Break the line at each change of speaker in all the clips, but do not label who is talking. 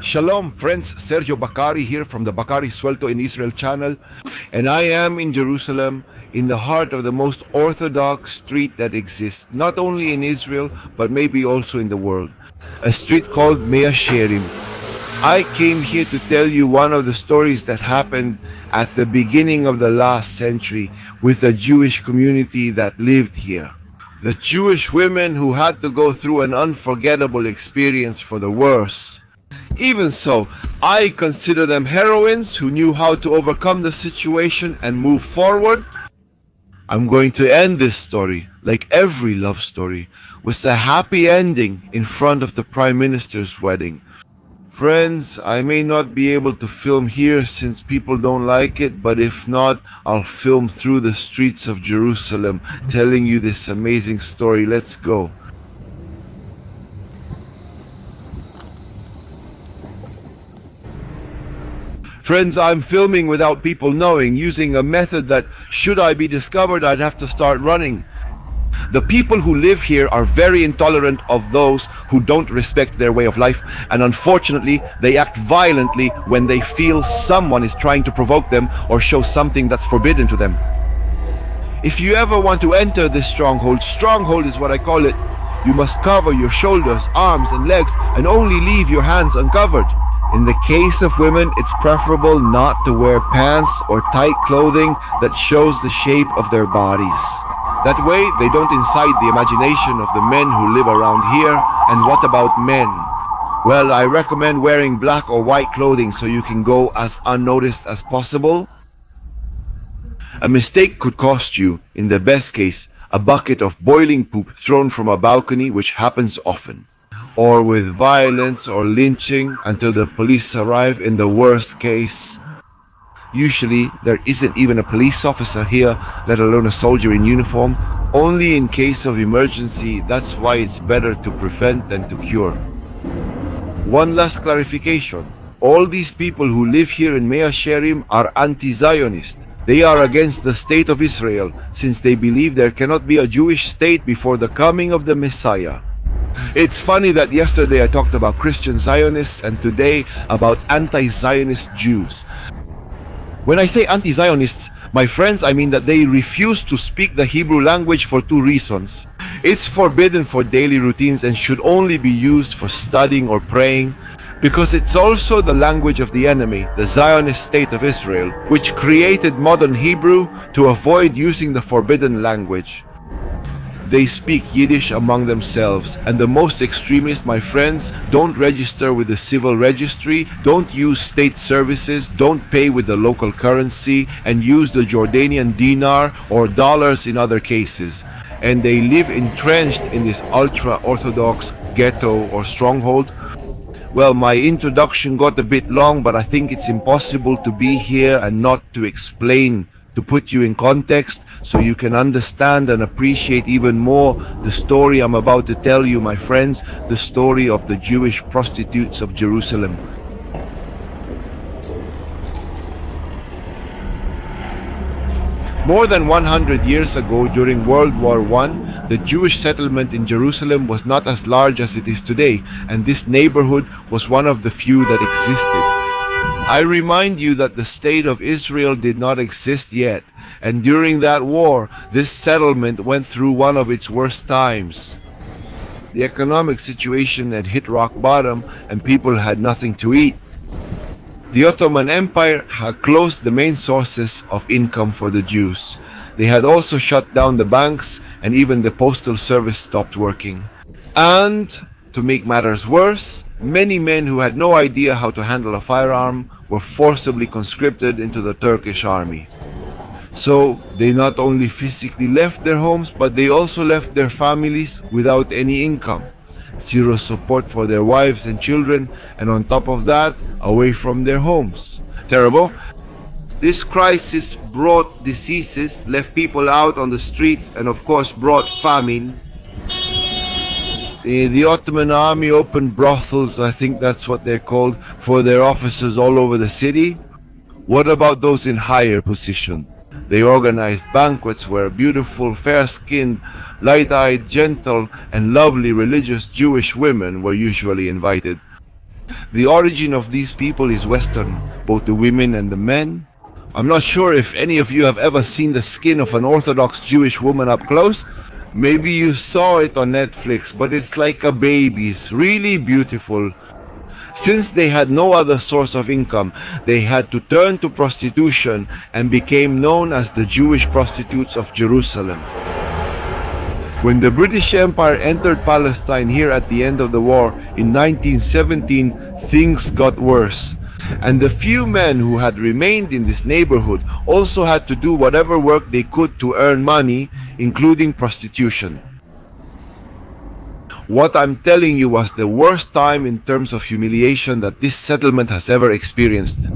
Shalom, friends. Sergio Bakari here from the Bakari Suelto in Israel channel, and I am in Jerusalem, in the heart of the most orthodox street that exists, not only in Israel, but maybe also in the world. A street called Shearim. I came here to tell you one of the stories that happened at the beginning of the last century with the Jewish community that lived here. The Jewish women who had to go through an unforgettable experience for the worse. Even so, I consider them heroines who knew how to overcome the situation and move forward. I'm going to end this story, like every love story, with a happy ending in front of the Prime Minister's wedding. Friends, I may not be able to film here since people don't like it, but if not, I'll film through the streets of Jerusalem telling you this amazing story. Let's go. Friends, I'm filming without people knowing, using a method that, should I be discovered, I'd have to start running. The people who live here are very intolerant of those who don't respect their way of life, and unfortunately, they act violently when they feel someone is trying to provoke them or show something that's forbidden to them. If you ever want to enter this stronghold is what I call it, you must cover your shoulders, arms, and legs, and only leave your hands uncovered. In the case of women, it's preferable not to wear pants or tight clothing that shows the shape of their bodies. That way, they don't incite the imagination of the men who live around here. And what about men? Well, I recommend wearing black or white clothing so you can go as unnoticed as possible. A mistake could cost you, in the best case, a bucket of boiling poop thrown from a balcony, which happens often. Or with violence or lynching until the police arrive in the worst case. Usually, there isn't even a police officer here, let alone a soldier in uniform. Only in case of emergency, that's why it's better to prevent than to cure. One last clarification. All these people who live here in Shearim are anti-Zionist. They are against the state of Israel, since they believe there cannot be a Jewish state before the coming of the Messiah. It's funny that yesterday I talked about Christian Zionists and today about anti-Zionist Jews. When I say anti-Zionists, my friends, I mean that they refuse to speak the Hebrew language for two reasons. It's forbidden for daily routines and should only be used for studying or praying, because it's also the language of the enemy, the Zionist state of Israel, which created modern Hebrew to avoid using the forbidden language. They speak Yiddish among themselves, and the most extremist, my friends, don't register with the civil registry, don't use state services, don't pay with the local currency, and use the Jordanian dinar or dollars in other cases. And they live entrenched in this ultra-Orthodox ghetto or stronghold. Well, my introduction got a bit long, but I think it's impossible to be here and not to explain, to put you in context so you can understand and appreciate even more the story I'm about to tell you, my friends, the story of the Jewish prostitutes of Jerusalem. More than 100 years ago, during World War I, the Jewish settlement in Jerusalem was not as large as it is today, and this neighborhood was one of the few that existed. I remind you that the state of Israel did not exist yet, and during that war, this settlement went through one of its worst times. The economic situation had hit rock bottom, and people had nothing to eat. The Ottoman Empire had closed the main sources of income for the Jews. They had also shut down the banks, and even the postal service stopped working. And to make matters worse, many men who had no idea how to handle a firearm were forcibly conscripted into the Turkish army. So they not only physically left their homes, but they also left their families without any income, zero support for their wives and children, and on top of that, away from their homes. Terrible. This crisis brought diseases, left people out on the streets, and of course brought famine. The Ottoman army opened brothels, I think that's what they're called, for their officers all over the city. What about those in higher position? They organized banquets where beautiful, fair-skinned, light-eyed, gentle, and lovely religious Jewish women were usually invited. The origin of these people is Western, both the women and the men. I'm not sure if any of you have ever seen the skin of an Orthodox Jewish woman up close. Maybe you saw it on Netflix, but it's like a baby's, really beautiful. Since they had no other source of income, they had to turn to prostitution and became known as the Jewish prostitutes of Jerusalem. When the British Empire entered Palestine here at the end of the war in 1917, things got worse. And the few men who had remained in this neighborhood also had to do whatever work they could to earn money, including prostitution. What I'm telling you was the worst time in terms of humiliation that this settlement has ever experienced.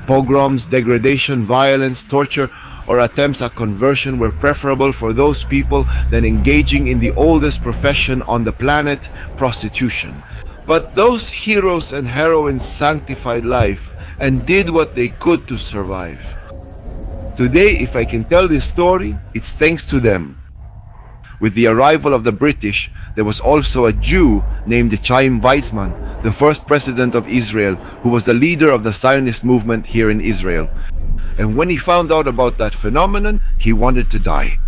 Pogroms, degradation, violence, torture, or attempts at conversion were preferable for those people than engaging in the oldest profession on the planet, prostitution. But those heroes and heroines sanctified life and did what they could to survive. Today, if I can tell this story, it's thanks to them. With the arrival of the British, there was also a Jew named Chaim Weizmann, the first president of Israel, who was the leader of the Zionist movement here in Israel. And when he found out about that phenomenon, he wanted to die.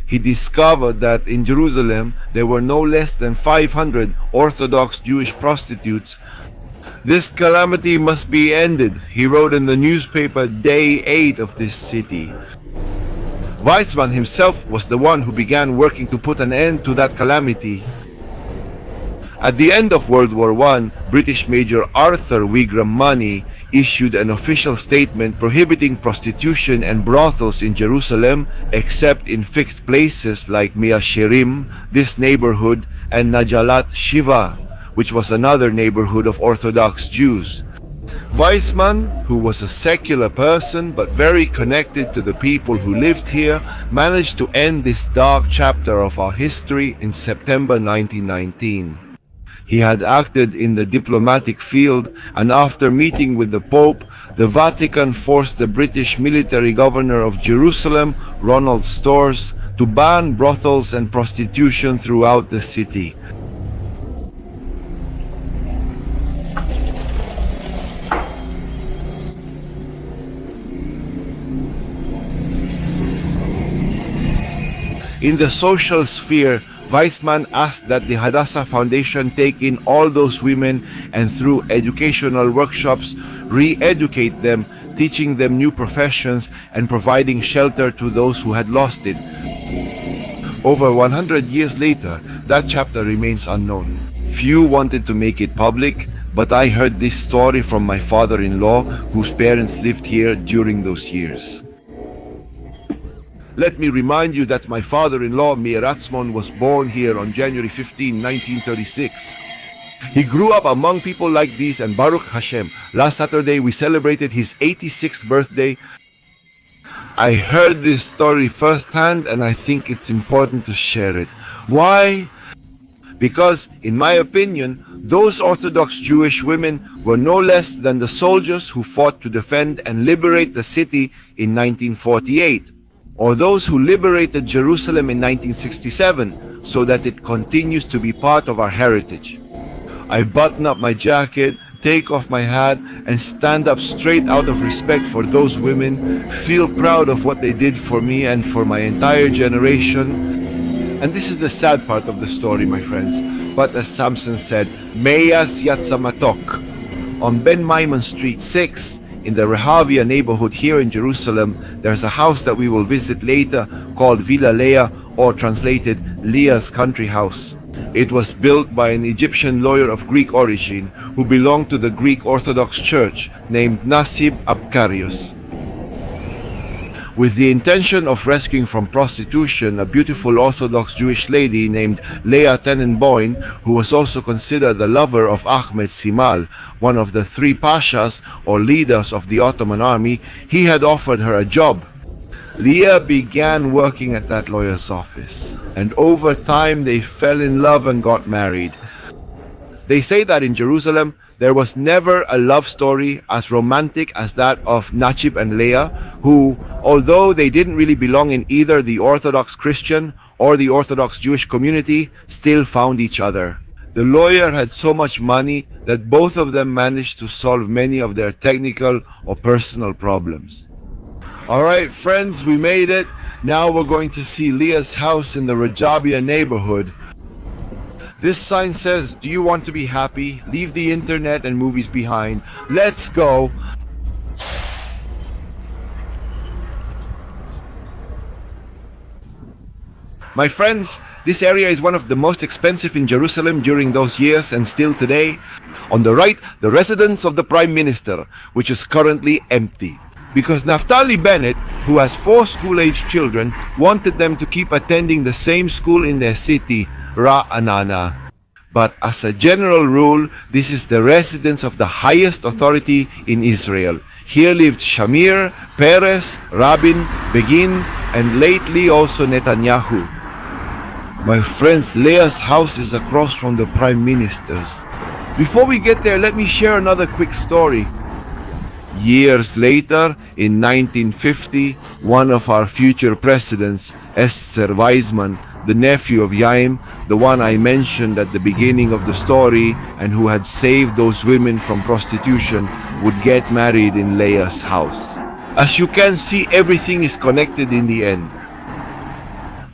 He discovered that in Jerusalem there were no less than 500 Orthodox Jewish prostitutes. This calamity must be ended, he wrote in the newspaper Day 8 of this city. Weizmann himself was the one who began working to put an end to that calamity. At the end of World War I, British Major Arthur Wigram Money issued an official statement prohibiting prostitution and brothels in Jerusalem except in fixed places like Mia Shearim, this neighborhood, and Najalat Shiva, which was another neighborhood of Orthodox Jews. Weizmann, who was a secular person but very connected to the people who lived here, managed to end this dark chapter of our history in September 1919. He had acted in the diplomatic field, and after meeting with the Pope, the Vatican forced the British military governor of Jerusalem, Ronald Storrs, to ban brothels and prostitution throughout the city. In the social sphere, Weizmann asked that the Hadassah Foundation take in all those women and through educational workshops, re-educate them, teaching them new professions and providing shelter to those who had lost it. Over 100 years later, that chapter remains unknown. Few wanted to make it public, but I heard this story from my father-in-law, whose parents lived here during those years. Let me remind you that my father-in-law, Meir Atzmon, was born here on January 15, 1936. He grew up among people like these, and Baruch Hashem, last Saturday we celebrated his 86th birthday. I heard this story firsthand, and I think it's important to share it. Why? Because, in my opinion, those Orthodox Jewish women were no less than the soldiers who fought to defend and liberate the city in 1948. Or those who liberated Jerusalem in 1967, so that it continues to be part of our heritage. I button up my jacket, take off my hat, and stand up straight out of respect for those women, feel proud of what they did for me and for my entire generation. And this is the sad part of the story, my friends. But as Samson said, Meyas Yatzamatok. On Ben Maimon Street 6, in the Rehavia neighborhood here in Jerusalem, there's a house that we will visit later called Vila Leah, or translated Leah's country house. It was built by an Egyptian lawyer of Greek origin who belonged to the Greek Orthodox Church named Nasib Abkarios. With the intention of rescuing from prostitution a beautiful Orthodox Jewish lady named Leah Tenenboim, who was also considered the lover of Ahmed Simal, one of the three pashas or leaders of the Ottoman army, he had offered her a job. Leah began working at that lawyer's office, and over time they fell in love and got married. They say that in Jerusalem, there was never a love story as romantic as that of Nachib and Leah, who, although they didn't really belong in either the Orthodox Christian or the Orthodox Jewish community, still found each other. The lawyer had so much money that both of them managed to solve many of their technical or personal problems. Alright friends, we made it. Now we're going to see Leah's house in the Rajabia neighborhood. This sign says, do you want to be happy? Leave the internet and movies behind. Let's go! My friends, this area is one of the most expensive in Jerusalem during those years and still today. On the right, the residence of the Prime Minister, which is currently empty. Because Naftali Bennett, who has 4 school-aged children, wanted them to keep attending the same school in their city, Ra'anana. But as a general rule, this is the residence of the highest authority in Israel. Here lived Shamir, Peres, Rabin, Begin, and lately also Netanyahu. My friends, Leah's house is across from the Prime Minister's. Before we get there, let me share another quick story. Years later, in 1950, one of our future presidents, Esther Weizmann, the nephew of Yaim, the one I mentioned at the beginning of the story and who had saved those women from prostitution, would get married in Leah's house. As you can see, everything is connected in the end.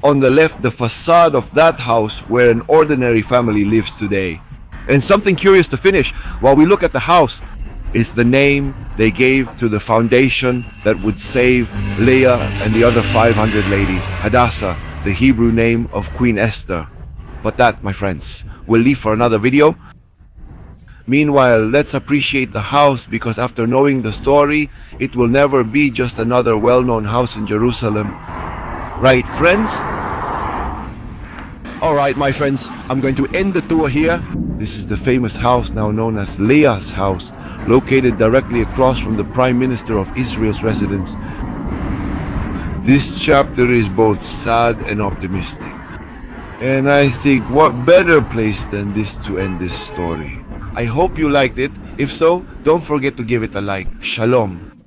On the left, the facade of that house where an ordinary family lives today. And something curious to finish, while we look at the house, is the name they gave to the foundation that would save Leah and the other 500 ladies, Hadassah, the Hebrew name of Queen Esther. But that, my friends, we'll leave for another video. Meanwhile, let's appreciate the house, because after knowing the story, it will never be just another well-known house in Jerusalem. Right, friends? Alright, my friends, I'm going to end the tour here. This is the famous house now known as Leah's house, located directly across from the Prime Minister of Israel's residence. This chapter is both sad and optimistic. And I think what better place than this to end this story. I hope you liked it. If so, don't forget to give it a like. Shalom.